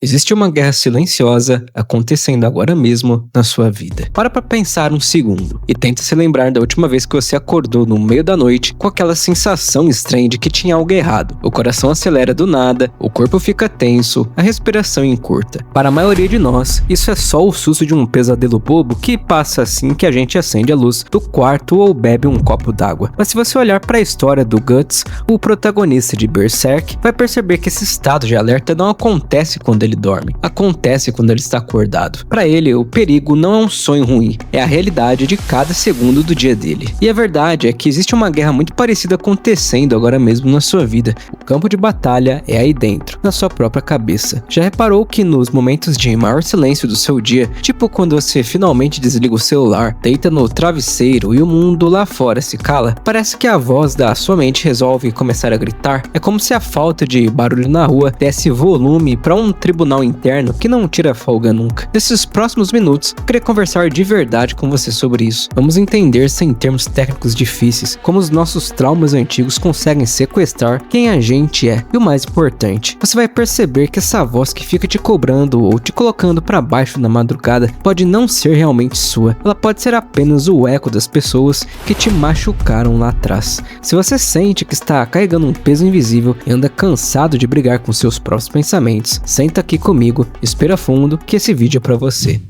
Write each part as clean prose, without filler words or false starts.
Existe uma guerra silenciosa acontecendo agora mesmo na sua vida. Para pra pensar um segundo e tenta se lembrar da última vez que você acordou no meio da noite com aquela sensação estranha de que tinha algo errado. O coração acelera do nada, o corpo fica tenso, a respiração encurta. Para a maioria de nós, isso é só o susto de um pesadelo bobo que passa assim que a gente acende a luz do quarto ou bebe um copo d'água. Mas se você olhar para a história do Guts, o protagonista de Berserk, vai perceber que esse estado de alerta não acontece quando ele dorme, acontece quando ele está acordado. Para ele, o perigo não é um sonho ruim, é a realidade de cada segundo do dia dele. E a verdade é que existe uma guerra muito parecida acontecendo agora mesmo na sua vida. O campo de batalha é aí dentro, na sua própria cabeça. Já reparou que nos momentos de maior silêncio do seu dia, tipo quando você finalmente desliga o celular, deita no travesseiro e o mundo lá fora se cala, parece que a voz da sua mente resolve começar a gritar? É como se a falta de barulho na rua desse volume para um tribunal interno que não tira folga nunca. Nesses próximos minutos, eu queria conversar de verdade com você sobre isso. Vamos entender, sem termos técnicos difíceis, como os nossos traumas antigos conseguem sequestrar quem a gente é. E o mais importante, você vai perceber que essa voz que fica te cobrando ou te colocando para baixo na madrugada pode não ser realmente sua. Ela pode ser apenas o eco das pessoas que te machucaram lá atrás. Se você sente que está carregando um peso invisível e anda cansado de brigar com seus próprios pensamentos, senta aqui comigo, respira fundo, que esse vídeo é pra você.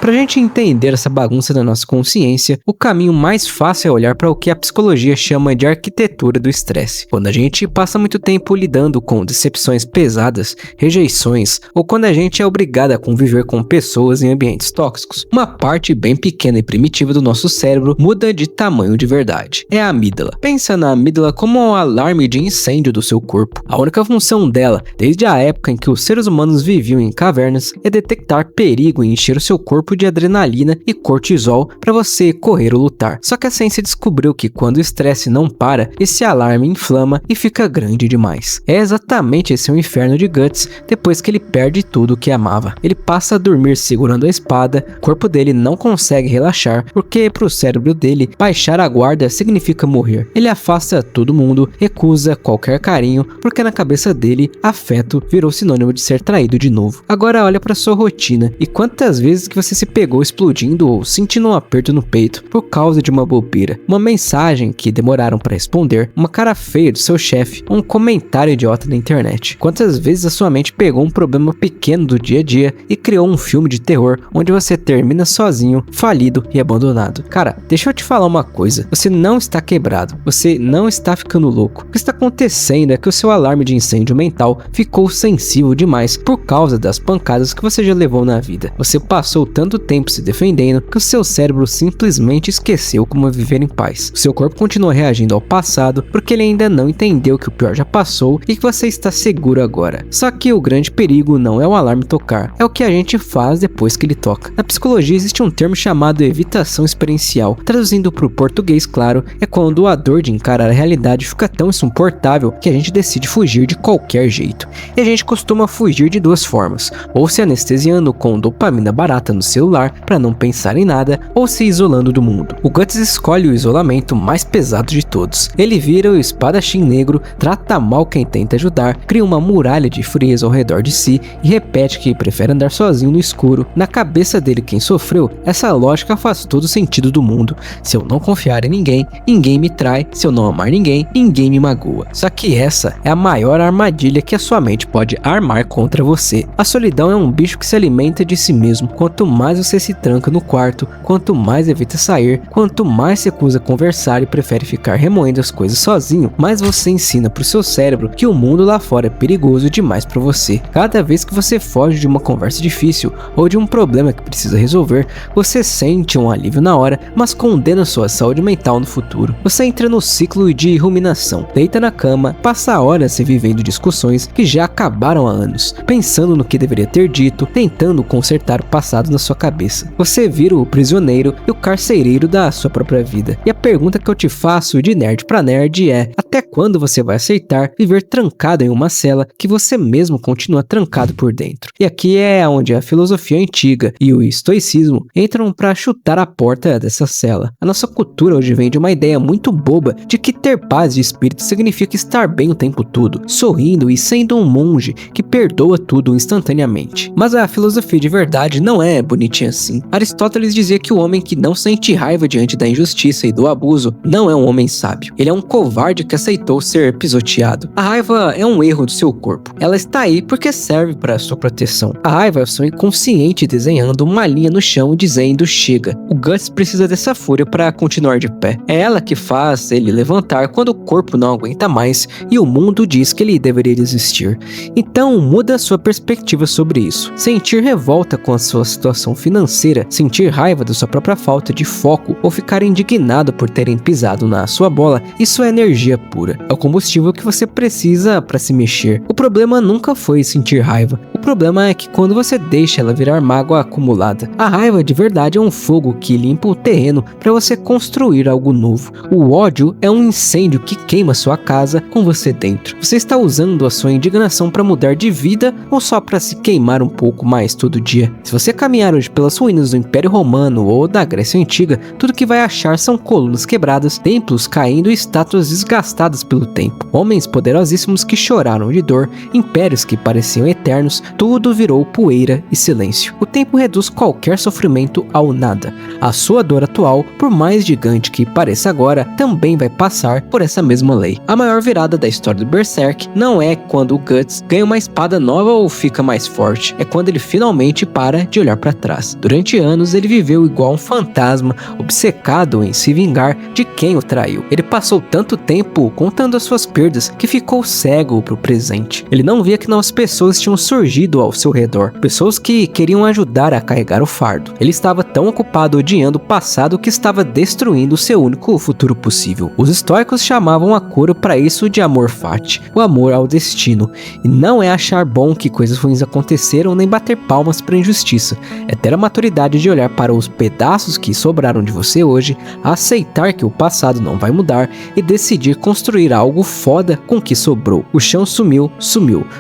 Pra gente entender essa bagunça da nossa consciência, o caminho mais fácil é olhar para o que a psicologia chama de arquitetura do estresse. Quando a gente passa muito tempo lidando com decepções pesadas, rejeições, ou quando a gente é obrigado a conviver com pessoas em ambientes tóxicos, uma parte bem pequena e primitiva do nosso cérebro muda de tamanho de verdade. É a amígdala. Pensa na amígdala como um alarme de incêndio do seu corpo. A única função dela, desde a época em que os seres humanos viviam em cavernas, é detectar perigo e encher o seu corpo de adrenalina e cortisol para você correr ou lutar. Só que a ciência descobriu que quando o estresse não para, esse alarme inflama e fica grande demais. É exatamente esse o inferno de Guts depois que ele perde tudo o que amava. Ele passa a dormir segurando a espada, o corpo dele não consegue relaxar porque para o cérebro dele, baixar a guarda significa morrer. Ele afasta todo mundo, recusa qualquer carinho porque na cabeça dele, afeto virou sinônimo de ser traído de novo. Agora olha para sua rotina e quantas vezes que você se pegou explodindo ou sentindo um aperto no peito por causa de uma bobeira, uma mensagem que demoraram para responder, uma cara feia do seu chefe, um comentário idiota na internet. Quantas vezes a sua mente pegou um problema pequeno do dia a dia e criou um filme de terror onde você termina sozinho, falido e abandonado. Cara, deixa eu te falar uma coisa, você não está quebrado, você não está ficando louco. O que está acontecendo é que o seu alarme de incêndio mental ficou sensível demais por causa das pancadas que você já levou na vida. Você passou tanto tempo se defendendo que o seu cérebro simplesmente esqueceu como viver em paz. O seu corpo continua reagindo ao passado porque ele ainda não entendeu que o pior já passou e que você está seguro agora. Só que o grande perigo não é o alarme tocar, é o que a gente faz depois que ele toca. Na psicologia existe um termo chamado evitação experiencial. Traduzindo para o português, claro, é quando a dor de encarar a realidade fica tão insuportável que a gente decide fugir de qualquer jeito. E a gente costuma fugir de duas formas, ou se anestesiando com dopamina barata no celular para não pensar em nada, ou se isolando do mundo. O Guts escolhe o isolamento mais pesado de todos. Ele vira o espadachim negro, trata mal quem tenta ajudar, cria uma muralha de frieza ao redor de si e repete que prefere andar sozinho no escuro. Na cabeça dele, quem sofreu, essa lógica faz todo o sentido do mundo. Se eu não confiar em ninguém, ninguém me trai. Se eu não amar ninguém, ninguém me magoa. Só que essa é a maior armadilha que a sua mente pode armar contra você. A solidão é um bicho que se alimenta de si mesmo. Quanto mais você se tranca no quarto, quanto mais evita sair, quanto mais se recusa a conversar e prefere ficar remoendo as coisas sozinho, mais você ensina pro seu cérebro que o mundo lá fora é perigoso demais para você. Cada vez que você foge de uma conversa difícil ou de um problema que precisa resolver, você sente um alívio na hora, mas condena sua saúde mental no futuro. Você entra no ciclo de ruminação, deita na cama, passa horas revivendo discussões que já acabaram há anos, pensando no que deveria ter dito, tentando consertar o passado na sua sua cabeça. Você vira o prisioneiro e o carcereiro da sua própria vida. E a pergunta que eu te faço de nerd pra nerd é: até quando você vai aceitar viver trancado em uma cela que você mesmo continua trancado por dentro? E aqui é onde a filosofia antiga e o estoicismo entram para chutar a porta dessa cela. A nossa cultura hoje vem de uma ideia muito boba de que ter paz de espírito significa estar bem o tempo todo, sorrindo e sendo um monge que perdoa tudo instantaneamente. Mas a filosofia de verdade não é bonitinha assim. Aristóteles dizia que o homem que não sente raiva diante da injustiça e do abuso não é um homem sábio. Ele é um covarde que aceitou ser pisoteado. A raiva é um erro do seu corpo. Ela está aí porque serve para sua proteção. A raiva é o seu inconsciente desenhando uma linha no chão dizendo chega. O Guts precisa dessa fúria para continuar de pé. É ela que faz ele levantar quando o corpo não aguenta mais e o mundo diz que ele deveria desistir. Então muda sua perspectiva sobre isso. Sentir revolta com a sua situação financeira, sentir raiva da sua própria falta de foco ou ficar indignado por terem pisado na sua bola, isso é energia pura. É o combustível que você precisa para se mexer. O problema nunca foi sentir raiva. O problema é que quando você deixa ela virar mágoa acumulada. A raiva de verdade é um fogo que limpa o terreno para você construir algo novo. O ódio é um incêndio que queima sua casa com você dentro. Você está usando a sua indignação para mudar de vida ou só para se queimar um pouco mais todo dia? Se você caminhar hoje pelas ruínas do Império Romano ou da Grécia Antiga, tudo que vai achar são colunas quebradas, templos caindo e estátuas desgastadas pelo tempo. Homens poderosíssimos que choraram de dor, impérios que pareciam eternos, tudo virou poeira e silêncio. O tempo reduz qualquer sofrimento ao nada. A sua dor atual, por mais gigante que pareça agora, também vai passar por essa mesma lei. A maior virada da história do Berserk não é quando o Guts ganha uma espada nova ou fica mais forte, é quando ele finalmente para de olhar para trás. Durante anos ele viveu igual um fantasma, obcecado em se vingar de quem o traiu. Ele passou tanto tempo contando as suas perdas que ficou cego pro presente. Ele não via que novas pessoas tinham surgido ao seu redor, pessoas que queriam ajudar a carregar o fardo. Ele estava tão ocupado odiando o passado que estava destruindo seu único futuro possível. Os estoicos chamavam a cura para isso de amor fati, o amor ao destino. E não é achar bom que coisas ruins aconteceram nem bater palmas para injustiça. É ter a maturidade de olhar para os pedaços que sobraram de você hoje, aceitar que o passado não vai mudar e decidir construir algo foda com o que sobrou. O chão sumiu,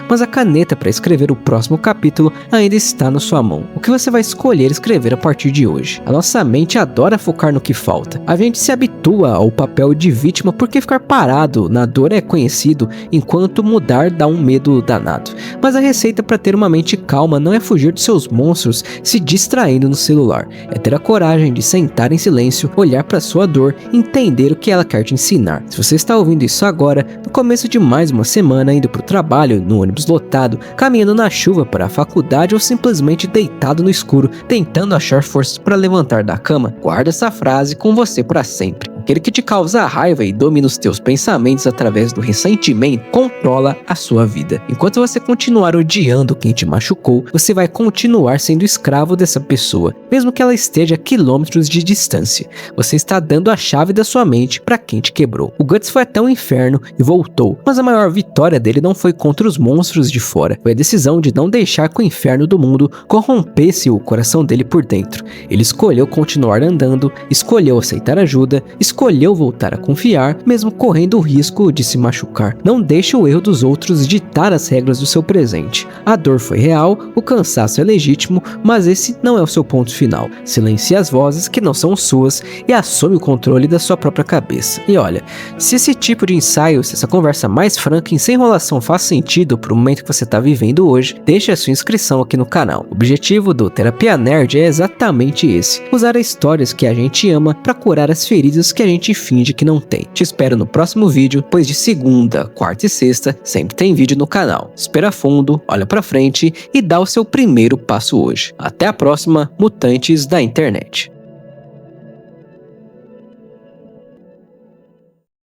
mas a caneta para escrever o próximo capítulo ainda está na sua mão. O que você vai escolher escrever a partir de hoje? A nossa mente adora focar no que falta. A gente se habitua ao papel de vítima porque ficar parado na dor é conhecido, enquanto mudar dá um medo danado. Mas a receita para ter uma mente calma não é fugir dos seus monstros se distraindo no celular. É ter a coragem de sentar em silêncio, olhar para sua dor e entender o que ela quer te ensinar. Se você está ouvindo isso agora, no começo de mais uma semana, indo para o trabalho, no ônibus lotado, caminhando na chuva para a faculdade ou simplesmente deitado no escuro, tentando achar forças para levantar da cama, guarda essa frase com você para sempre. Aquele que te causa raiva e domina os teus pensamentos através do ressentimento controla a sua vida. Enquanto você continuar odiando quem te machucou, você vai continuar sendo escravo dessa pessoa, mesmo que ela esteja a quilômetros de distância. Você está dando a chave da sua mente para quem te quebrou. O Guts foi até o inferno e voltou, mas a maior vitória dele não foi contra os monstros de fora, foi a decisão de não deixar que o inferno do mundo corrompesse o coração dele por dentro. Ele escolheu continuar andando, escolheu aceitar ajuda, escolheu voltar a confiar, mesmo correndo o risco de se machucar. Não deixe o erro dos outros ditar as regras do seu presente. A dor foi real, o cansaço é legítimo, mas esse não é o seu ponto final. Silencie as vozes que não são suas e assume o controle da sua própria cabeça. E olha, se esse tipo de ensaio, se essa conversa mais franca e sem enrolação faz sentido para o momento que você está vivendo hoje, deixe a sua inscrição aqui no canal. O objetivo do Terapia Nerd é exatamente esse: usar as histórias que a gente ama para curar as feridas que a gente finge que não tem. Te espero no próximo vídeo, pois de segunda, quarta e sexta sempre tem vídeo no canal. Espera fundo, olha pra frente e dá o seu primeiro passo hoje. Até a próxima, mutantes da internet.